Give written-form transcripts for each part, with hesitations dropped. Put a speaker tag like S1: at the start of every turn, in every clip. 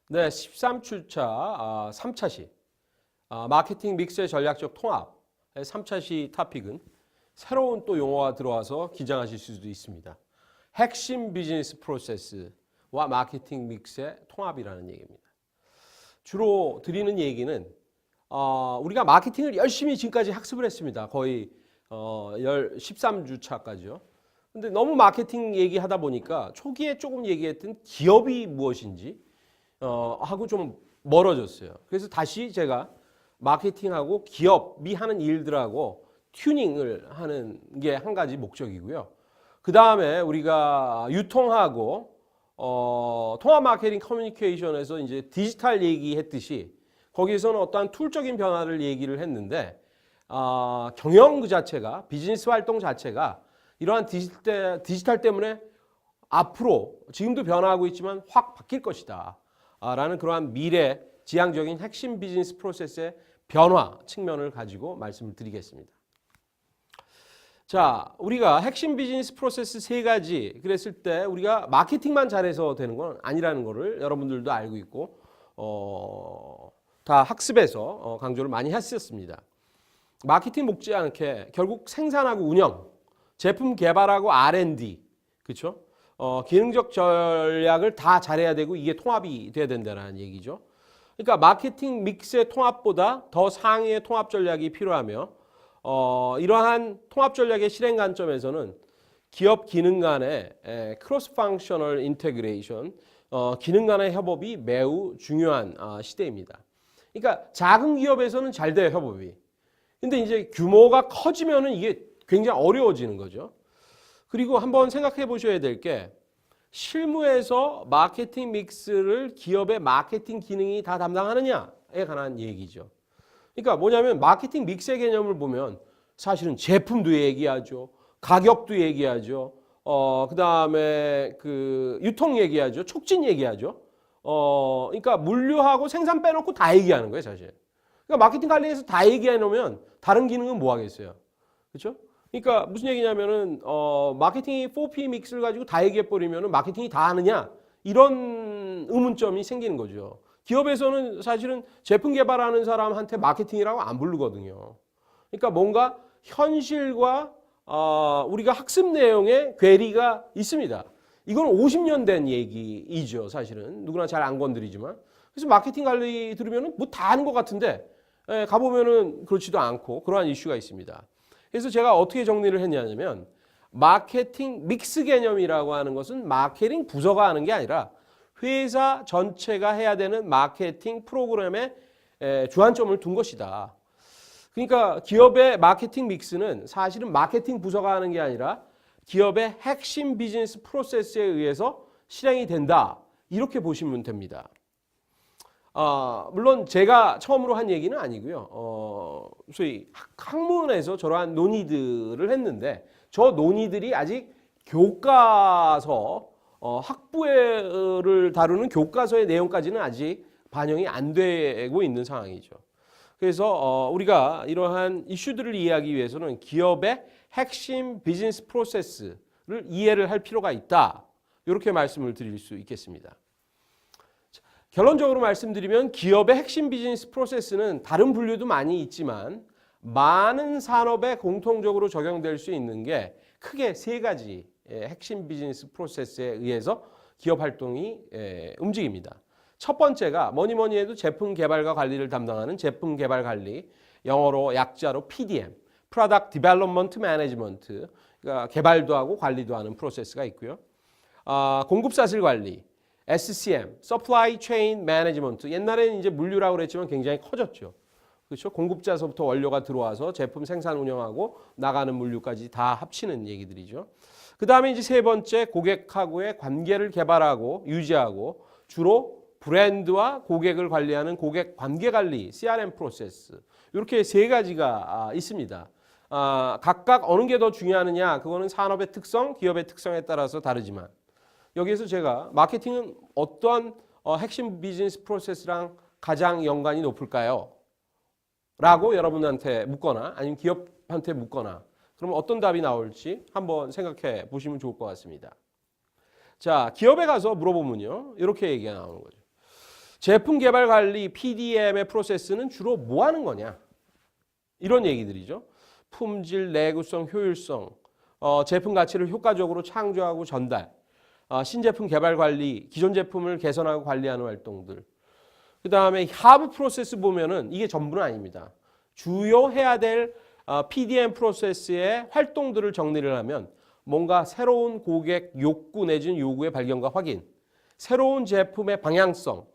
S1: 네, 13주차 3차시 마케팅 믹스의 전략적 통합 3차시 토픽은 새로운 또 용어가 들어와서 긴장하실 수도 있습니다. 핵심 비즈니스 프로세스와 마케팅 믹스의 통합이라는 얘기입니다. 주로 드리는 얘기는 우리가 마케팅을 열심히 지금까지 학습을 했습니다. 거의 13주차까지요. 근데 너무 마케팅 얘기하다 보니까 초기에 조금 얘기했던 기업이 무엇인지 하고 좀 멀어졌어요. 그래서 다시 제가 마케팅하고 기업이 하는 일들하고 튜닝을 하는 게 한 가지 목적이고요. 그 다음에 우리가 유통하고 통합 마케팅 커뮤니케이션에서 이제 디지털 얘기했듯이 거기에서는 어떠한 툴적인 변화를 얘기를 했는데 경영 그 자체가 비즈니스 활동 자체가 이러한 디지털 때문에 앞으로 지금도 변화하고 있지만 확 바뀔 것이다 라는 그러한 미래 지향적인 핵심 비즈니스 프로세스의 변화 측면을 가지고 말씀을 드리겠습니다. 자, 우리가 핵심 비즈니스 프로세스 세 가지 그랬을 때 우리가 마케팅만 잘해서 되는 건 아니라는 거를 여러분들도 알고 있고 다 학습에서 강조를 많이 했었습니다. 마케팅 못지않게 결국 생산하고 운영, 제품 개발하고 R&D, 그렇죠? 기능적 전략을 다 잘해야 되고 이게 통합이 돼야 된다는 얘기죠. 그러니까 마케팅 믹스의 통합보다 더 상위의 통합 전략이 필요하며 이러한 통합 전략의 실행 관점에서는 기업 기능 간의 크로스 펑셔널 인테그레이션, 기능 간의 협업이 매우 중요한 시대입니다. 그러니까 작은 기업에서는 잘 돼요, 협업이. 근데 이제 규모가 커지면은 이게 굉장히 어려워지는 거죠. 그리고 한번 생각해 보셔야 될 게 실무에서 마케팅 믹스를 기업의 마케팅 기능이 다 담당하느냐에 관한 얘기죠. 그러니까 뭐냐면 마케팅 믹스의 개념을 보면 사실은 제품도 얘기하죠. 가격도 얘기하죠. 그다음에 그 유통 얘기하죠. 촉진 얘기하죠. 그러니까 물류하고 생산 빼놓고 다 얘기하는 거예요, 사실. 그러니까 마케팅 관리에서 다 얘기해 놓으면 다른 기능은 뭐 하겠어요. 그렇죠? 그러니까 무슨 얘기냐면은 마케팅이 4P 믹스를 가지고 다 얘기해 버리면은 마케팅이 다 하느냐 이런 의문점이 생기는 거죠. 기업에서는 사실은 제품 개발하는 사람한테 마케팅이라고 안 부르거든요. 그러니까 뭔가 현실과 우리가 학습 내용에 괴리가 있습니다. 이건 50년 된 얘기이죠, 사실은. 누구나 잘 안 건드리지만. 그래서 마케팅 관리 들으면은 뭐 다 아는 것 같은데 가보면은 그렇지도 않고 그러한 이슈가 있습니다. 그래서 제가 어떻게 정리를 했냐면 마케팅 믹스 개념이라고 하는 것은 마케팅 부서가 하는 게 아니라 회사 전체가 해야 되는 마케팅 프로그램에 주안점을 둔 것이다. 그러니까 기업의 마케팅 믹스는 사실은 마케팅 부서가 하는 게 아니라 기업의 핵심 비즈니스 프로세스에 의해서 실행이 된다. 이렇게 보시면 됩니다. 물론 제가 처음으로 한 얘기는 아니고요. 소위 학문에서 저러한 논의들을 했는데 저 논의들이 아직 교과서 학부를 다루는 교과서의 내용까지는 아직 반영이 안 되고 있는 상황이죠. 그래서 우리가 이러한 이슈들을 이해하기 위해서는 기업의 핵심 비즈니스 프로세스를 이해를 할 필요가 있다. 이렇게 말씀을 드릴 수 있겠습니다. 결론적으로 말씀드리면 기업의 핵심 비즈니스 프로세스는 다른 분류도 많이 있지만 많은 산업에 공통적으로 적용될 수 있는 게 크게 세 가지 핵심 비즈니스 프로세스에 의해서 기업 활동이 움직입니다. 첫 번째가 뭐니 해도 제품 개발과 관리를 담당하는 제품 개발 관리, 영어로 약자로 PDM, Product Development Management, 그러니까 개발도 하고 관리도 하는 프로세스가 있고요. 공급사슬 관리, SCM, Supply Chain Management. 옛날에는 이제 물류라고 그랬지만 굉장히 커졌죠. 그렇죠? 공급자서부터 원료가 들어와서 제품 생산 운영하고 나가는 물류까지 다 합치는 얘기들이죠. 그 다음에 이제 세 번째 고객하고의 관계를 개발하고 유지하고 주로 브랜드와 고객을 관리하는 고객 관계 관리, CRM 프로세스. 이렇게 세 가지가 있습니다. 각각 어느 게 더 중요하느냐, 그거는 산업의 특성, 기업의 특성에 따라서 다르지만 여기에서 제가 마케팅은 어떤 핵심 비즈니스 프로세스랑 가장 연관이 높을까요? 라고 여러분한테 묻거나 아니면 기업한테 묻거나 그러면 어떤 답이 나올지 한번 생각해 보시면 좋을 것 같습니다. 자, 기업에 가서 물어보면요. 이렇게 얘기가 나오는 거죠. 제품 개발 관리 PDM의 프로세스는 주로 뭐 하는 거냐? 이런 얘기들이죠. 품질, 내구성, 효율성, 제품 가치를 효과적으로 창조하고 전달, 신제품 개발 관리, 기존 제품을 개선하고 관리하는 활동들. 그 다음에 하부 프로세스 보면은 이게 전부는 아닙니다. 주요 해야 될 PDM 프로세스의 활동들을 정리를 하면 뭔가 새로운 고객 욕구 내지는 요구의 발견과 확인, 새로운 제품의 방향성,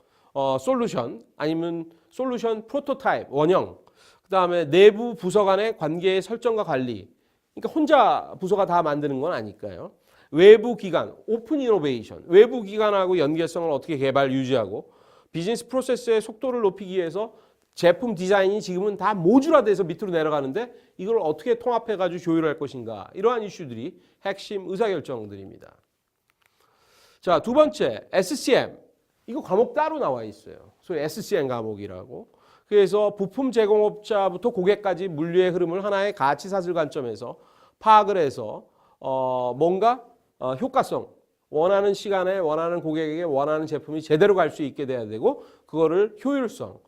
S1: 솔루션 아니면 솔루션 프로토타입, 원형, 그 다음에 내부 부서 간의 관계의 설정과 관리. 그러니까 혼자 부서가 다 만드는 건 아니까요. 외부 기관, 오픈 이노베이션, 외부 기관하고 연계성을 어떻게 개발, 유지하고 비즈니스 프로세스의 속도를 높이기 위해서 제품 디자인이 지금은 다 모듈화돼서 밑으로 내려가는데 이걸 어떻게 통합해가지고 조율할 것인가. 이러한 이슈들이 핵심 의사결정들입니다. 자, 두 번째, SCM. 이거 과목 따로 나와 있어요. 소위 SCM 과목이라고. 그래서 부품 제공업자부터 고객까지 물류의 흐름을 하나의 가치 사슬 관점에서 파악을 해서 뭔가 효과성, 원하는 시간에 원하는 고객에게 원하는 제품이 제대로 갈 수 있게 돼야 되고 그거를 효율성,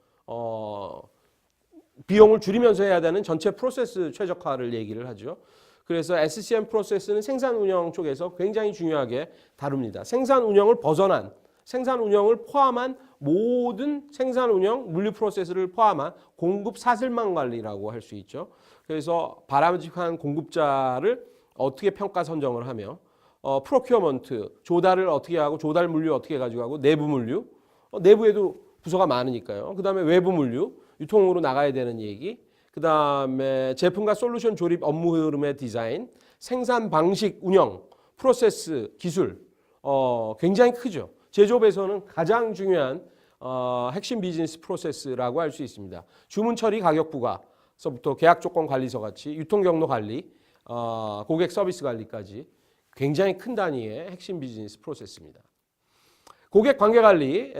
S1: 비용을 줄이면서 해야 되는 전체 프로세스 최적화를 얘기를 하죠. 그래서 SCM 프로세스는 생산 운영 쪽에서 굉장히 중요하게 다룹니다. 생산 운영을 벗어난, 생산 운영을 포함한 모든 생산 운영, 물류 프로세스를 포함한 공급 사슬망 관리라고 할 수 있죠. 그래서 바람직한 공급자를 어떻게 평가 선정을 하며 프로큐어먼트, 조달을 어떻게 하고 조달 물류 어떻게 가지고 내부 물류, 내부에도 부서가 많으니까요. 그 다음에 외부 물류, 유통으로 나가야 되는 얘기, 그 다음에 제품과 솔루션 조립 업무 흐름의 디자인, 생산 방식 운영, 프로세스, 기술 굉장히 크죠. 제조업에서는 가장 중요한 핵심 비즈니스 프로세스라고 할 수 있습니다. 주문 처리 가격 부과서부터 계약 조건 관리서 같이 유통 경로 관리, 고객 서비스 관리까지 굉장히 큰 단위의 핵심 비즈니스 프로세스입니다. 고객 관계 관리,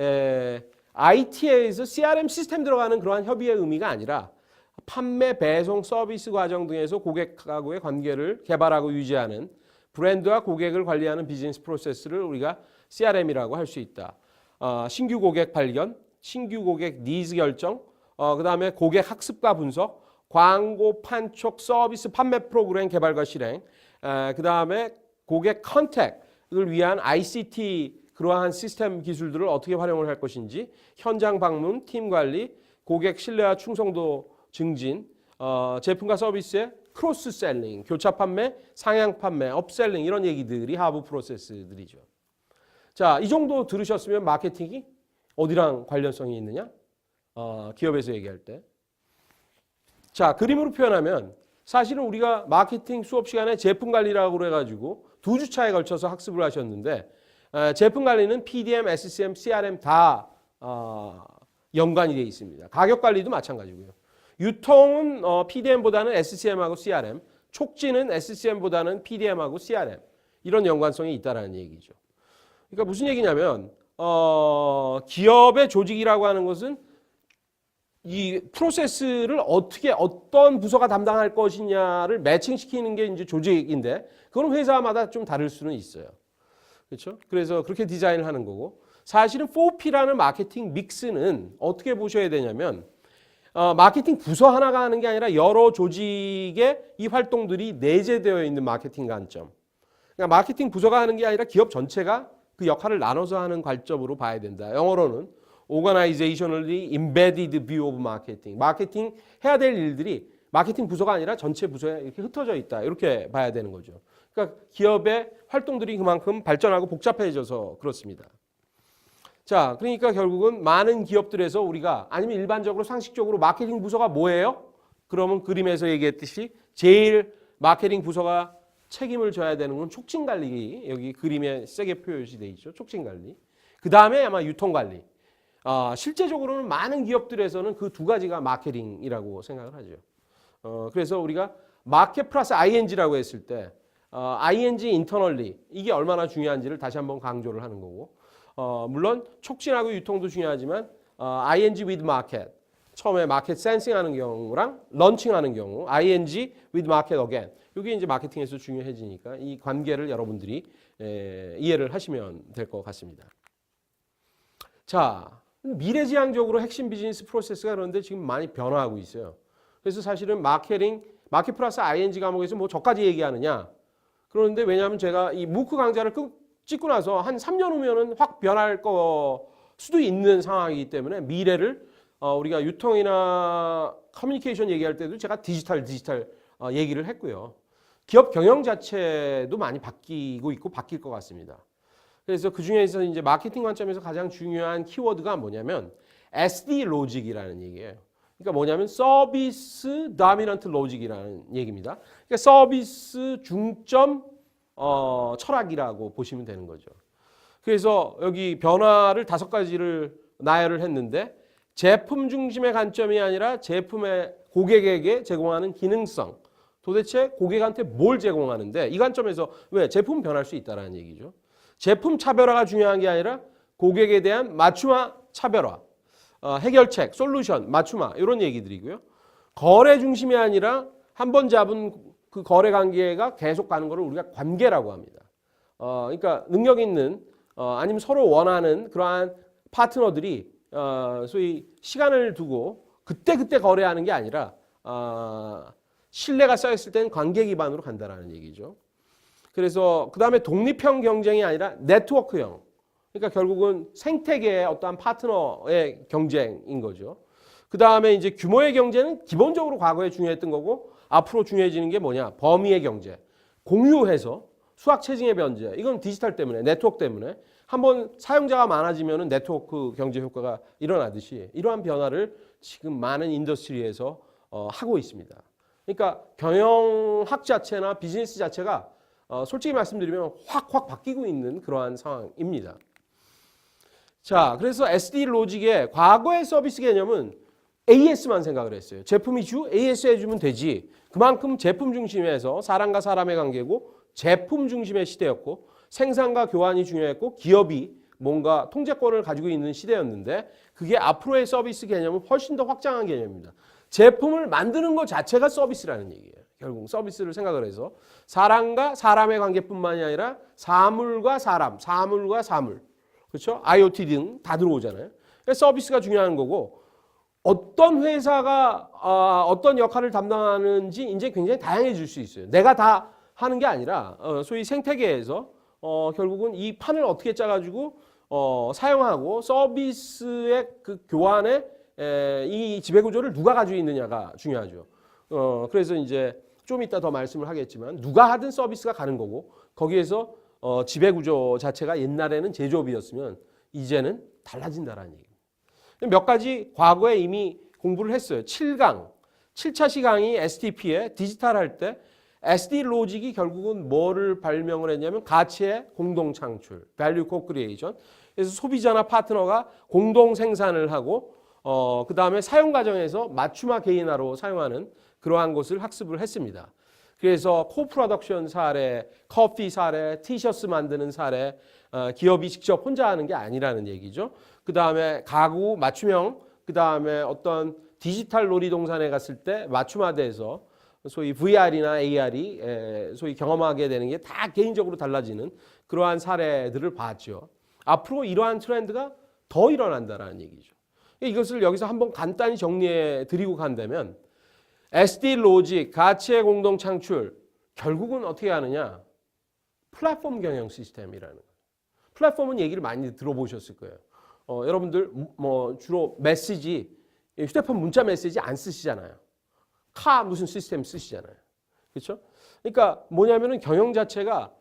S1: IT에서 CRM 시스템 들어가는 그러한 협의의 의미가 아니라 판매, 배송, 서비스 과정 등에서 고객하고의 관계를 개발하고 유지하는 브랜드와 고객을 관리하는 비즈니스 프로세스를 우리가 CRM이라고 할 수 있다. 신규 고객 발견, 신규 고객 니즈 결정, 그 다음에 고객 학습과 분석, 광고, 판촉, 서비스, 판매 프로그램 개발과 실행, 그 다음에 고객 컨택을 위한 ICT 그러한 시스템 기술들을 어떻게 활용을 할 것인지, 현장 방문, 팀 관리, 고객 신뢰와 충성도 증진, 제품과 서비스의 크로스 셀링, 교차 판매, 상향 판매, 업셀링 이런 얘기들이 하부 프로세스들이죠. 자, 이 정도 들으셨으면 마케팅이 어디랑 관련성이 있느냐? 기업에서 얘기할 때. 자, 그림으로 표현하면 사실은 우리가 마케팅 수업 시간에 제품 관리라고 그래가지고 2주차에 걸쳐서 학습을 하셨는데 제품 관리는 PDM, SCM, CRM 다 연관이 되어 있습니다. 가격 관리도 마찬가지고요. 유통은 PDM보다는 SCM하고 CRM, 촉진은 SCM보다는 PDM하고 CRM 이런 연관성이 있다는 얘기죠. 그러니까 무슨 얘기냐면 기업의 조직이라고 하는 것은 이 프로세스를 어떻게 어떤 부서가 담당할 것이냐를 매칭시키는 게 이제 조직인데 그건 회사마다 좀 다를 수는 있어요. 그렇죠? 그래서 그렇게 디자인을 하는 거고 사실은 4P라는 마케팅 믹스는 어떻게 보셔야 되냐면 마케팅 부서 하나가 하는 게 아니라 여러 조직의 이 활동들이 내재되어 있는 마케팅 관점. 그러니까 마케팅 부서가 하는 게 아니라 기업 전체가 그 역할을 나눠서 하는 관점으로 봐야 된다. 영어로는 Organizationally Embedded View of Marketing. 마케팅 해야 될 일들이 마케팅 부서가 아니라 전체 부서에 이렇게 흩어져 있다. 이렇게 봐야 되는 거죠. 그러니까 기업의 활동들이 그만큼 발전하고 복잡해져서 그렇습니다. 자, 그러니까 결국은 많은 기업들에서 우리가 아니면 일반적으로 상식적으로 마케팅 부서가 뭐예요? 그러면 그림에서 얘기했듯이 제일 마케팅 부서가 책임을 져야 되는 건 촉진 관리. 여기 그림에 세게 표시되어 있죠. 촉진 관리. 그 다음에 아마 유통 관리. 실제적으로는 많은 기업들에서는 그 두 가지가 마케팅이라고 생각을 하죠. 그래서 우리가 마켓 플러스 ING라고 했을 때 ING internally 이게 얼마나 중요한지를 다시 한번 강조를 하는 거고 물론 촉진하고 유통도 중요하지만 ING with market 처음에 마켓 센싱 하는 경우랑 런칭 하는 경우 ING with market again 이게 이제 마케팅에서 중요해지니까 이 관계를 여러분들이 이해를 하시면 될 것 같습니다. 자, 미래지향적으로 핵심 비즈니스 프로세스가 그런데 지금 많이 변화하고 있어요. 그래서 사실은 마켓 플러스 ING 과목에서 뭐 저까지 얘기하느냐. 그런데 왜냐하면 제가 이 무크 강좌를 찍고 나서 한 3년 후면은 확 변할 거 수도 있는 상황이기 때문에 미래를 우리가 유통이나 커뮤니케이션 얘기할 때도 제가 디지털 얘기를 했고요. 기업 경영 자체도 많이 바뀌고 있고 바뀔 것 같습니다. 그래서 그 중에서 이제 마케팅 관점에서 가장 중요한 키워드가 뭐냐면 SD 로직이라는 얘기예요. 그러니까 뭐냐면 서비스 다미넌트 로직이라는 얘기입니다. 그러니까 서비스 중점 철학이라고 보시면 되는 거죠. 그래서 여기 변화를 5가지를 나열을 했는데 제품 중심의 관점이 아니라 제품의 고객에게 제공하는 기능성. 도대체 고객한테 뭘 제공하는데 이 관점에서 왜 제품 변할 수 있다는 얘기죠. 제품 차별화가 중요한 게 아니라 고객에 대한 맞춤화 차별화, 해결책, 솔루션, 맞춤화 이런 얘기들이고요. 거래 중심이 아니라 한 번 잡은 그 거래 관계가 계속 가는 것을 우리가 관계라고 합니다. 그러니까 능력 있는 아니면 서로 원하는 그러한 파트너들이 소위 시간을 두고 그때 거래하는 게 아니라 신뢰가 쌓였을 때는 관계 기반으로 간다라는 얘기죠. 그래서 그 다음에 독립형 경쟁이 아니라 네트워크형. 그러니까 결국은 생태계의 어떠한 파트너의 경쟁인 거죠. 그 다음에 이제 규모의 경제는 기본적으로 과거에 중요했던 거고 앞으로 중요해지는 게 뭐냐? 범위의 경제. 공유해서 수학 체증의 변제. 이건 디지털 때문에, 네트워크 때문에 한번 사용자가 많아지면 네트워크 경제 효과가 일어나듯이 이러한 변화를 지금 많은 인더스트리에서 하고 있습니다. 그러니까 경영학 자체나 비즈니스 자체가 솔직히 말씀드리면 확 바뀌고 있는 그러한 상황입니다. 자, 그래서 SD 로직의 과거의 서비스 개념은 AS만 생각을 했어요. 제품이 AS 해주면 되지. 그만큼 제품 중심에서 사람과 사람의 관계고 제품 중심의 시대였고 생산과 교환이 중요했고 기업이 뭔가 통제권을 가지고 있는 시대였는데 그게 앞으로의 서비스 개념은 훨씬 더 확장한 개념입니다. 제품을 만드는 것 자체가 서비스라는 얘기예요. 결국 서비스를 생각을 해서 사람과 사람의 관계뿐만이 아니라 사물과 사람, 사물과 사물, 그렇죠? IoT 등 다 들어오잖아요. 그러니까 서비스가 중요한 거고 어떤 회사가 어떤 역할을 담당하는지 이제 굉장히 다양해질 수 있어요. 내가 다 하는 게 아니라 소위 생태계에서 결국은 이 판을 어떻게 짜가지고 사용하고 서비스의 그 교환에 이 지배구조를 누가 가지고 있느냐가 중요하죠. 그래서 이제 좀 이따 더 말씀을 하겠지만 누가 하든 서비스가 가는 거고 거기에서 지배구조 자체가 옛날에는 제조업이었으면 이제는 달라진다라는 얘기입니다. 몇 가지 과거에 이미 공부를 했어요. 7차 시강이 STP에 디지털 할 때 SD 로직이 결국은 뭐를 발명을 했냐면 가치의 공동 창출, value co-creation. 그래서 소비자나 파트너가 공동 생산을 하고 그 다음에 사용 과정에서 맞춤화 개인화로 사용하는 그러한 것을 학습을 했습니다. 그래서 코프로덕션 사례, 커피 사례, 티셔츠 만드는 사례, 기업이 직접 혼자 하는 게 아니라는 얘기죠. 그 다음에 가구 맞춤형, 그 다음에 어떤 디지털 놀이동산에 갔을 때 맞춤화돼서 소위 VR이나 AR이 소위 경험하게 되는 게 다 개인적으로 달라지는 그러한 사례들을 봤죠. 앞으로 이러한 트렌드가 더 일어난다는 얘기죠. 이것을 여기서 한번 간단히 정리해 드리고 간다면 SD 로직, 가치의 공동 창출, 결국은 어떻게 하느냐? 플랫폼 경영 시스템이라는 거예요. 플랫폼은 얘기를 많이 들어보셨을 거예요. 여러분들 뭐 주로 메시지, 휴대폰 문자 메시지 안 쓰시잖아요. 무슨 시스템 쓰시잖아요. 그렇죠? 그러니까 뭐냐면은 경영 자체가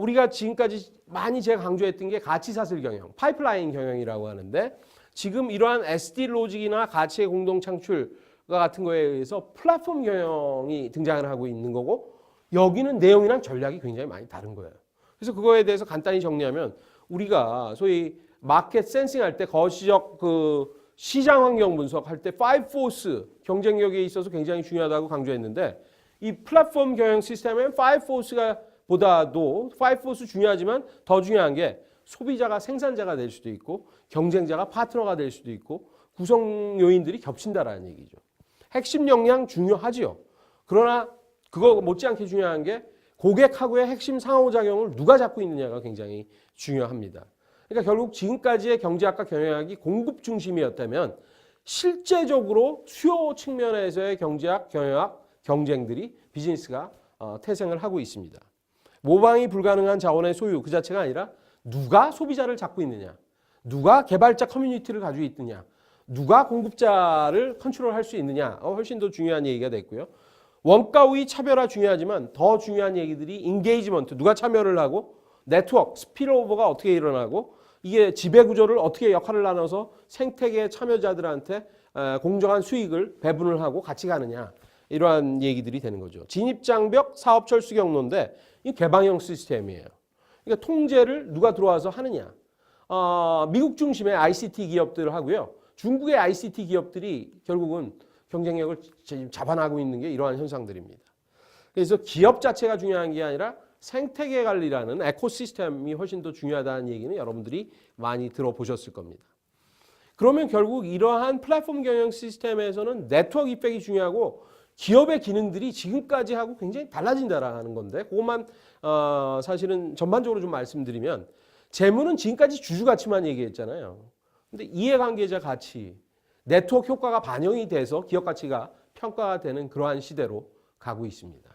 S1: 우리가 지금까지 많이 제가 강조했던 게 가치 사슬 경영, 파이프라인 경영이라고 하는데 지금 이러한 SD 로직이나 가치의 공동 창출 같은 거에 의해서 플랫폼 경영이 등장을 하고 있는 거고 여기는 내용이랑 전략이 굉장히 많이 다른 거예요. 그래서 그거에 대해서 간단히 정리하면 우리가 소위 마켓 센싱 할 때 거시적 그 시장 환경 분석할 때 5포스 경쟁력에 있어서 굉장히 중요하다고 강조했는데 이 플랫폼 경영 시스템엔 5포스가 보다도 5포스 중요하지만 더 중요한 게 소비자가 생산자가 될 수도 있고 경쟁자가 파트너가 될 수도 있고 구성 요인들이 겹친다라는 얘기죠. 핵심 역량 중요하지요. 그러나 그거 못지않게 중요한 게 고객하고의 핵심 상호작용을 누가 잡고 있느냐가 굉장히 중요합니다. 그러니까 결국 지금까지의 경제학과 경영학이 공급 중심이었다면 실제적으로 수요 측면에서의 경제학, 경영학, 경쟁들이 비즈니스가 태생을 하고 있습니다. 모방이 불가능한 자원의 소유 그 자체가 아니라 누가 소비자를 잡고 있느냐, 누가 개발자 커뮤니티를 가지고 있느냐, 누가 공급자를 컨트롤할 수 있느냐 훨씬 더 중요한 얘기가 됐고요. 원가 우위 차별화 중요하지만 더 중요한 얘기들이 인게이지먼트, 누가 참여를 하고 네트워크, 스피드오버가 어떻게 일어나고 이게 지배구조를 어떻게 역할을 나눠서 생태계 참여자들한테 공정한 수익을 배분을 하고 같이 가느냐 이러한 얘기들이 되는 거죠. 진입장벽 사업철수 경로인데 이 개방형 시스템이에요. 그러니까 통제를 누가 들어와서 하느냐. 미국 중심의 ICT 기업들을 하고요. 중국의 ICT 기업들이 결국은 경쟁력을 잡아나가고 있는 게 이러한 현상들입니다. 그래서 기업 자체가 중요한 게 아니라 생태계 관리라는 에코시스템이 훨씬 더 중요하다는 얘기는 여러분들이 많이 들어보셨을 겁니다. 그러면 결국 이러한 플랫폼 경영 시스템에서는 네트워크 이펙이 중요하고 기업의 기능들이 지금까지 하고 굉장히 달라진다라는 건데 그것만 사실은 전반적으로 좀 말씀드리면 재무는 지금까지 주주 가치만 얘기했잖아요. 근데 이해관계자 가치, 네트워크 효과가 반영이 돼서 기업 가치가 평가가 되는 그러한 시대로 가고 있습니다.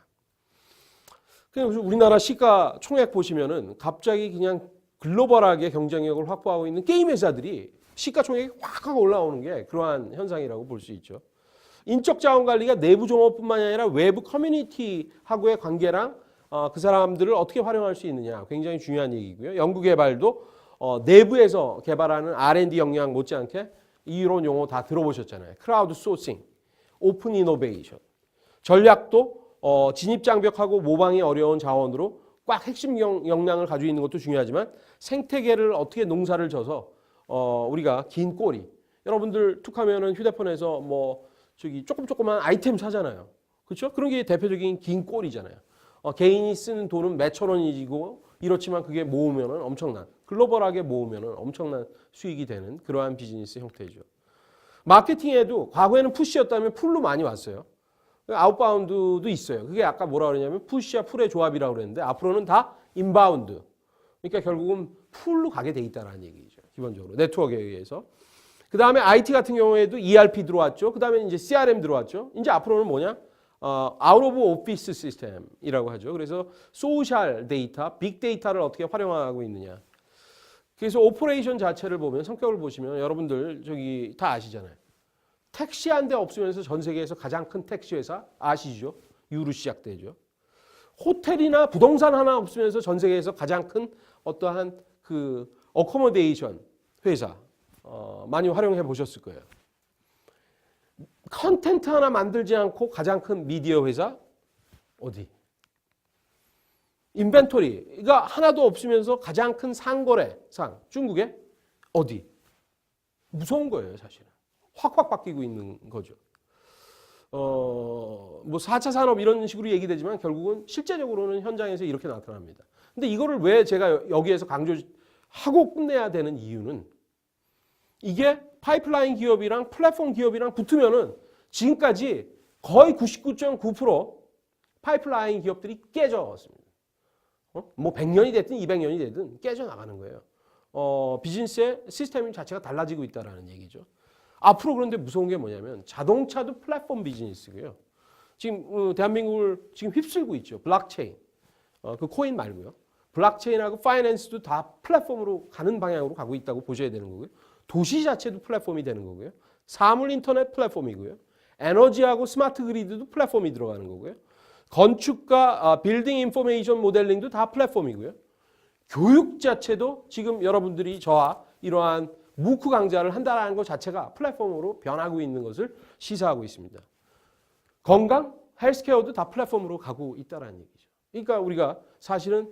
S1: 그래서 우리나라 시가 총액 보시면은 갑자기 그냥 글로벌하게 경쟁력을 확보하고 있는 게임 회사들이 시가 총액이 확 하고 올라오는 게 그러한 현상이라고 볼 수 있죠. 인적 자원 관리가 내부 종업뿐만이 아니라 외부 커뮤니티하고의 관계랑 그 사람들을 어떻게 활용할 수 있느냐 굉장히 중요한 얘기고요. 연구개발도 내부에서 개발하는 R&D 역량 못지않게 이런 용어 다 들어보셨잖아요. 크라우드 소싱, 오픈 이노베이션. 전략도 진입장벽하고 모방이 어려운 자원으로 꽉 핵심 역량을 가지고 있는 것도 중요하지만 생태계를 어떻게 농사를 져서 우리가 긴 꼬리. 여러분들 툭하면은 휴대폰에서 뭐 조그만 아이템 사잖아요. 그렇죠? 그런 게 대표적인 긴 꼬리잖아요. 개인이 쓰는 돈은 몇천 원이고 이렇지만 그게 모으면은 엄청난 글로벌하게 모으면은 엄청난 수익이 되는 그러한 비즈니스 형태죠. 마케팅에도 과거에는 푸시였다면 풀로 많이 왔어요. 아웃바운드도 있어요. 그게 아까 뭐라 그러냐면 푸시와 풀의 조합이라고 그랬는데 앞으로는 다 인바운드. 그러니까 결국은 풀로 가게 돼 있다는 얘기죠. 기본적으로 네트워크에 의해서. 그 다음에 IT 같은 경우에도 ERP 들어왔죠. 그 다음에 이제 CRM 들어왔죠. 이제 앞으로는 뭐냐? 아웃 오브 오피스 시스템이라고 하죠. 그래서 소셜 데이터, 빅 데이터를 어떻게 활용하고 있느냐. 그래서 오퍼레이션 자체를 보면 성격을 보시면 여러분들 다 아시잖아요. 택시 한 대 없으면서 전 세계에서 가장 큰 택시 회사 아시죠? U로 시작되죠. 호텔이나 부동산 하나 없으면서 전 세계에서 가장 큰 어떠한 그 어코모데이션 회사 많이 활용해 보셨을 거예요. 컨텐트 하나 만들지 않고 가장 큰 미디어 회사 어디? 인벤토리가 하나도 없으면서 가장 큰 상거래상 중국에 어디? 무서운 거예요, 사실은. 확확 바뀌고 있는 거죠. 뭐 4차 산업 이런 식으로 얘기되지만 결국은 실제적으로는 현장에서 이렇게 나타납니다. 근데 이거를 왜 제가 여기에서 강조하고 끝내야 되는 이유는 이게 파이프라인 기업이랑 플랫폼 기업이랑 붙으면은 지금까지 거의 99.9% 파이프라인 기업들이 깨져왔습니다. 뭐 100년이 됐든 200년이 됐든 깨져나가는 거예요. 비즈니스의 시스템 자체가 달라지고 있다는 얘기죠. 앞으로 그런데 무서운 게 뭐냐면 자동차도 플랫폼 비즈니스고요. 지금 대한민국을 지금 휩쓸고 있죠. 블록체인. 그 코인 말고요. 블록체인하고 파이낸스도 다 플랫폼으로 가는 방향으로 가고 있다고 보셔야 되는 거고요. 도시 자체도 플랫폼이 되는 거고요. 사물 인터넷 플랫폼이고요. 에너지하고 스마트 그리드도 플랫폼이 들어가는 거고요. 건축과 빌딩 인포메이션 모델링도 다 플랫폼이고요. 교육 자체도 지금 여러분들이 저와 이러한 무크 강좌를 한다는 것 자체가 플랫폼으로 변하고 있는 것을 시사하고 있습니다. 건강, 헬스케어도 다 플랫폼으로 가고 있다는 얘기죠. 그러니까 우리가 사실은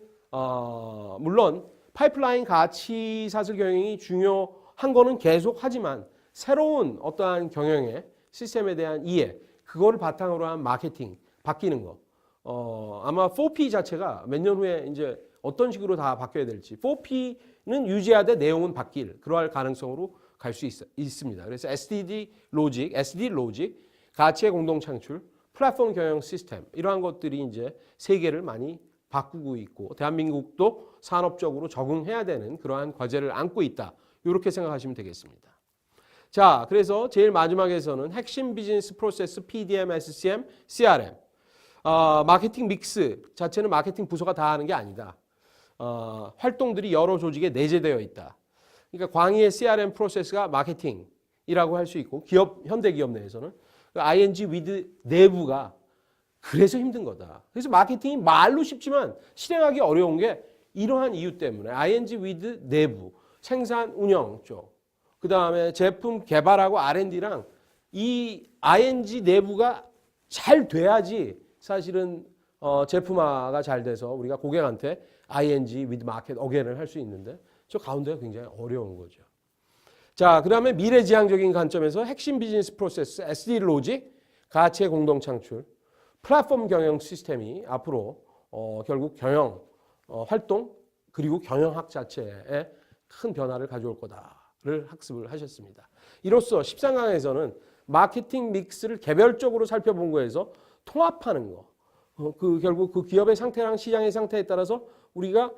S1: 물론 파이프라인 가치 사슬 경영이 중요한 거는 계속 하지만 새로운 어떠한 경영의 시스템에 대한 이해, 그거를 바탕으로 한 마케팅 바뀌는 거. 아마 4P 자체가 몇 년 후에 이제 어떤 식으로 다 바뀌어야 될지 4P는 유지하되 내용은 바뀔 그러할 가능성으로 갈 수 있습니다. 그래서 SD 로직, 가치의 공동 창출, 플랫폼 경영 시스템 이러한 것들이 이제 세계를 많이 바꾸고 있고 대한민국도 산업적으로 적응해야 되는 그러한 과제를 안고 있다. 이렇게 생각하시면 되겠습니다. 자, 그래서 제일 마지막에서는 핵심 비즈니스 프로세스 PDM, SCM, CRM. 마케팅 믹스 자체는 마케팅 부서가 다 하는 게 아니다. 활동들이 여러 조직에 내재되어 있다. 그러니까 광의의 CRM 프로세스가 마케팅이라고 할 수 있고 현대 기업 내에서는 ING with 내부가 그래서 힘든 거다. 그래서 마케팅이 말로 쉽지만 실행하기 어려운 게 이러한 이유 때문에 ING with 내부, 생산 운영 쪽, 그 다음에 제품 개발하고 R&D랑 이 ING 내부가 잘 돼야지 사실은 제품화가 잘 돼서 우리가 고객한테 ING with market again을 할 수 있는데 저 가운데가 굉장히 어려운 거죠. 자, 그 다음에 미래지향적인 관점에서 핵심 비즈니스 프로세스, SD 로직, 가치의 공동 창출, 플랫폼 경영 시스템이 앞으로 결국 경영 활동 그리고 경영학 자체에 큰 변화를 가져올 거다를 학습을 하셨습니다. 이로써 13강에서는 마케팅 믹스를 개별적으로 살펴본 거에서 통합하는 거, 결국 그 기업의 상태랑 시장의 상태에 따라서 우리가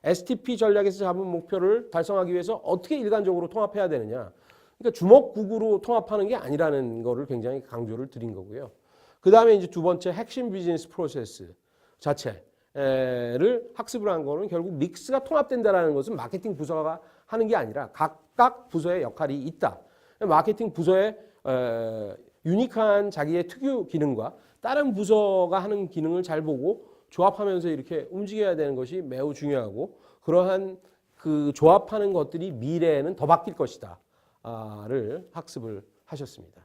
S1: STP 전략에서 잡은 목표를 달성하기 위해서 어떻게 일관적으로 통합해야 되느냐. 그러니까 주먹구구로 통합하는 게 아니라는 거를 굉장히 강조를 드린 거고요. 그 다음에 이제 두 번째 핵심 비즈니스 프로세스 자체를 학습을 한 거는 결국 믹스가 통합된다는 것은 마케팅 부서가 하는 게 아니라 각각 부서의 역할이 있다. 마케팅 부서의 유니크한 자기의 특유 기능과 다른 부서가 하는 기능을 잘 보고 조합하면서 이렇게 움직여야 되는 것이 매우 중요하고 그러한 그 조합하는 것들이 미래에는 더 바뀔 것이다. 를 학습을 하셨습니다.